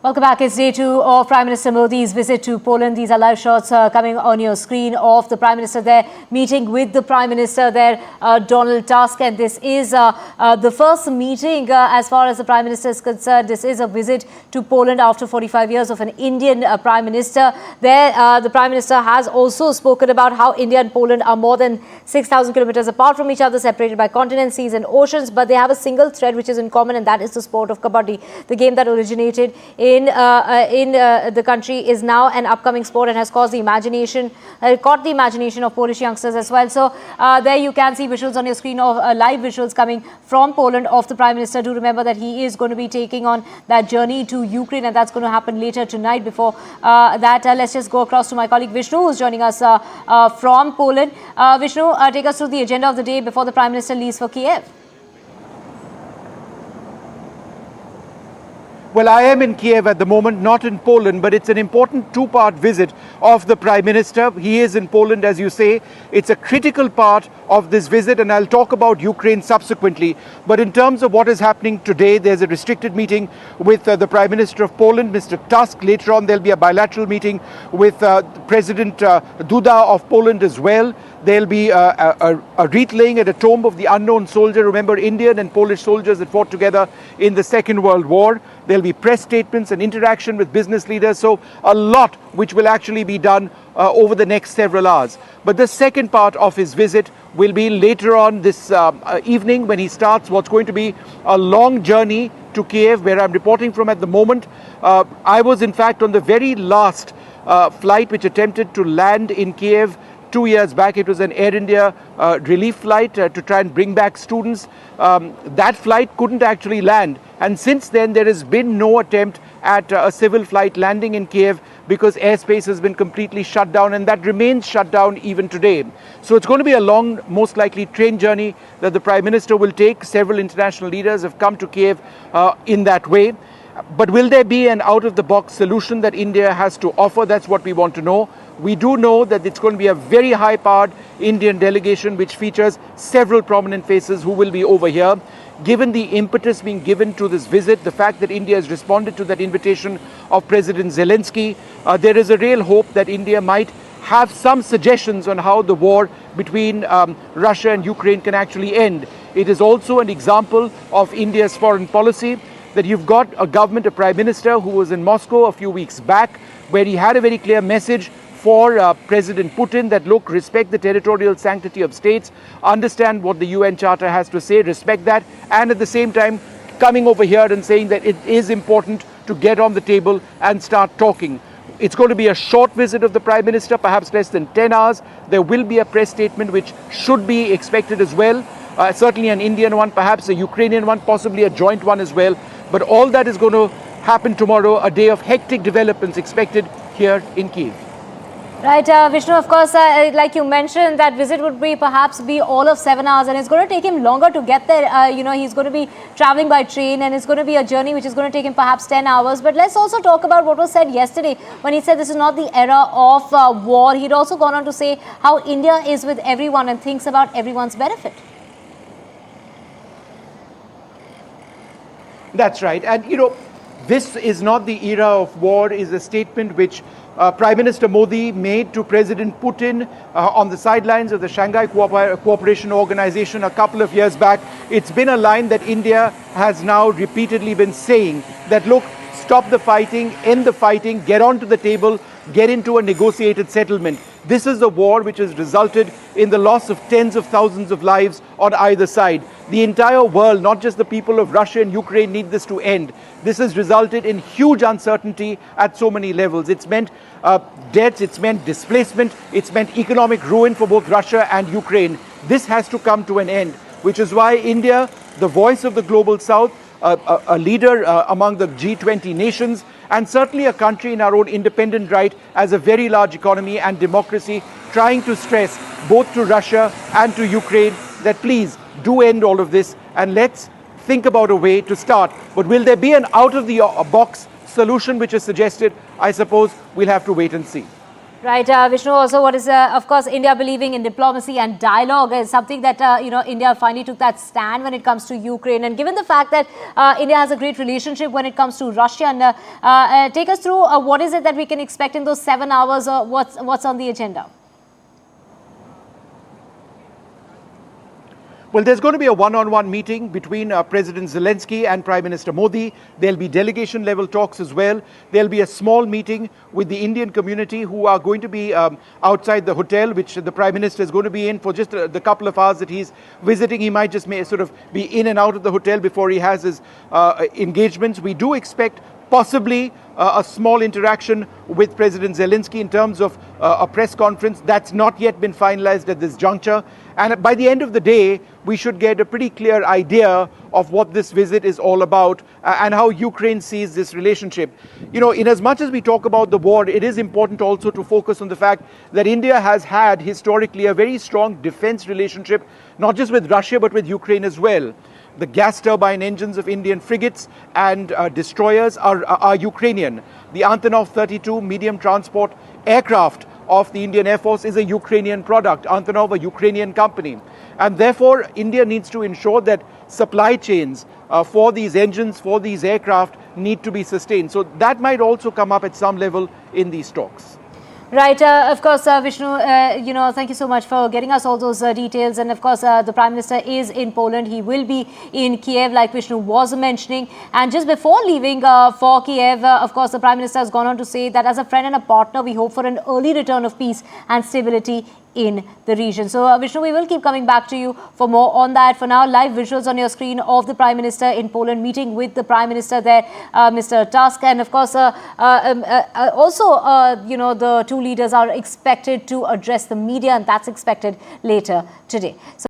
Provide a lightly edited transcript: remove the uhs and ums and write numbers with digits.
Welcome back. It's day two of Prime Minister Modi's visit to Poland. These are live shots coming on your screen of the Prime Minister there, meeting with the Prime Minister there, Donald Tusk. And this is the first meeting as far as the Prime Minister is concerned. This is a visit to Poland after 45 years of an Indian Prime Minister. There, the Prime Minister has also spoken about how India and Poland are more than 6,000 kilometers apart from each other, separated by continents, seas and oceans. But they have a single thread which is in common, and that is the sport of kabaddi. The game that originated in the country is now an upcoming sport and has caught the imagination of Polish youngsters as well. So there you can see visuals on your screen of live visuals coming from Poland of the Prime Minister. Do remember that he is going to be taking on that journey to Ukraine, and that's going to happen later tonight. Before that, let's just go across to my colleague Vishnu, who's joining us from Poland. Vishnu, take us through the agenda of the day before the Prime Minister leaves for Kiev. Well, I am in Kiev at the moment, not in Poland, but it's an important two-part visit of the Prime Minister. He is in Poland, as you say. It's a critical part of this visit, and I'll talk about Ukraine subsequently. But in terms of what is happening today, there's a restricted meeting with the Prime Minister of Poland, Mr. Tusk. Later on, there'll be a bilateral meeting with President Duda of Poland as well. There'll be a wreath laying at a tomb of the unknown soldier. Remember, Indian and Polish soldiers that fought together in the Second World War. There'll be press statements and interaction with business leaders. So a lot which will actually be done over the next several hours. But the second part of his visit will be later on this evening, when he starts what's going to be a long journey to Kiev, where I'm reporting from at the moment. I was in fact on the very last flight which attempted to land in Kiev 2 years back. It was an Air India relief flight to try and bring back students. That flight couldn't actually land. And since then, there has been no attempt at a civil flight landing in Kiev because airspace has been completely shut down, and that remains shut down even today. So it's going to be a long, most likely train journey that the Prime Minister will take. Several international leaders have come to Kiev in that way. But will there be an out-of-the-box solution that India has to offer? That's what we want to know. We do know that it's going to be a very high-powered Indian delegation which features several prominent faces who will be over here. Given the impetus being given to this visit, the fact that India has responded to that invitation of President Zelensky, there is a real hope that India might have some suggestions on how the war between Russia and Ukraine can actually end. It is also an example of India's foreign policy, that you've got a government, a Prime Minister who was in Moscow a few weeks back, where he had a very clear message for President Putin that, look, respect the territorial sanctity of states, understand what the UN Charter has to say, respect that, and at the same time coming over here and saying that it is important to get on the table and start talking. It's going to be a short visit of the Prime Minister, perhaps less than 10 hours. There will be a press statement which should be expected as well. Certainly an Indian one, perhaps a Ukrainian one, possibly a joint one as well. But all that is going to happen tomorrow, a day of hectic developments expected here in Kiev. Right, Vishnu, of course, like you mentioned, that visit would be perhaps be all of 7 hours, and it's going to take him longer to get there. He's going to be traveling by train, and it's going to be a journey which is going to take him perhaps 10 hours. But let's also talk about what was said yesterday when he said this is not the era of war. He'd also gone on to say how India is with everyone and thinks about everyone's benefit. That's right. And, this is not the era of war is a statement which Prime Minister Modi made to President Putin on the sidelines of the Shanghai Cooperation Organization a couple of years back. It's been a line that India has now repeatedly been saying that, look, stop the fighting, end the fighting, get onto the table, get into a negotiated settlement. This is a war which has resulted in the loss of tens of thousands of lives on either side. The entire world, not just the people of Russia and Ukraine, need this to end. This has resulted in huge uncertainty at so many levels. It's meant deaths, it's meant displacement, it's meant economic ruin for both Russia and Ukraine. This has to come to an end, which is why India, the voice of the global south, a leader among the G20 nations, and certainly a country in our own independent right as a very large economy and democracy, trying to stress both to Russia and to Ukraine that please do end all of this and let's think about a way to start. But will there be an out-of-the-box solution which is suggested? I suppose we'll have to wait and see. Right, Vishnu, also what is, of course, India believing in diplomacy and dialogue is something that, India finally took that stand when it comes to Ukraine. And given the fact that India has a great relationship when it comes to Russia, and take us through what is it that we can expect in those 7 hours, what's on the agenda? Well, there's going to be a one-on-one meeting between President Zelensky and Prime Minister Modi. There'll be delegation-level talks as well. There'll be a small meeting with the Indian community who are going to be outside the hotel, which the Prime Minister is going to be in for just the couple of hours that he's visiting. He might just sort of be in and out of the hotel before he has his engagements. We do expect possibly a small interaction with President Zelensky in terms of a press conference. That's not yet been finalized at this juncture. And by the end of the day, we should get a pretty clear idea of what this visit is all about and how Ukraine sees this relationship. In as much as we talk about the war, it is important also to focus on the fact that India has had historically a very strong defense relationship, not just with Russia, but with Ukraine as well. The gas turbine engines of Indian frigates and destroyers are Ukrainian. The Antonov 32 medium transport aircraft of the Indian Air Force is a Ukrainian product, Antonov, a Ukrainian company. And therefore, India needs to ensure that supply chains for these engines, for these aircraft, need to be sustained. So that might also come up at some level in these talks. Right, of course, Vishnu, thank you so much for getting us all those details. And of course, the Prime Minister is in Poland. He will be in Kiev, like Vishnu was mentioning. And just before leaving for Kiev, of course, the Prime Minister has gone on to say that as a friend and a partner, we hope for an early return of peace and stability in the region. So, Vishnu, we will keep coming back to you for more on that. For now, live visuals on your screen of the Prime Minister in Poland meeting with the Prime Minister there, Mr. Tusk. And of course, also, the two leaders are expected to address the media, and that's expected later today. So